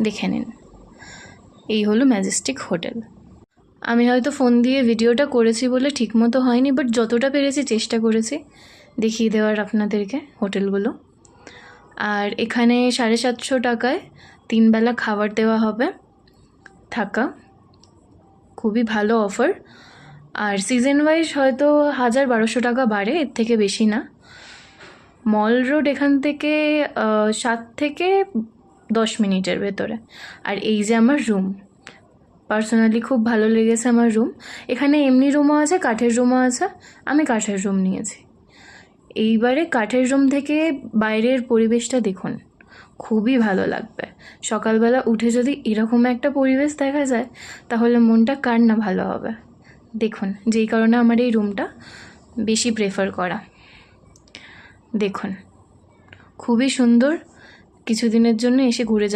দেখে নিন। এই হলো ম্যাজেস্টিক হোটেল। আমি হয়তো ফোন দিয়ে ভিডিওটা করেছি বলে ঠিকমতো হয়নি, বাট যতটা পেরেছি চেষ্টা করেছি দেখিয়ে দেওয়ার আপনাদেরকে হোটেলগুলো। আর এখানে 750 টাকায় 3 বেলা খাবার দেওয়া হবে, থাকা। খুবই ভালো অফার। আর সিজন ওয়াইজ হয়তো 1000-1200 টাকা বাড়ে, এর থেকে বেশি না। মল রোড এখান থেকে 7 থেকে 10 মিনিটের ভেতরে। আর এই যে আমার রুম, পার্সোনালি খুব ভালো লেগেছে আমার রুম। এখানে এমনি রুমও আছে, কাঠের রুমও আছে। আমি কাঠের রুম নিয়েছি। এইবারে কাঠের রুম থেকে বাইরের পরিবেশটা দেখুন, খুবই ভালো লাগবে। সকালবেলা উঠে যদি এরকম একটা পরিবেশ দেখা যায় তাহলে মনটা কার না ভালো হবে। দেখুন, যেই কারণে আমার এই রুমটা বেশি প্রেফার করা। দেখুন, খুবই সুন্দর। কিছুদিনের জন্য এসে ঘুরে যাওয়া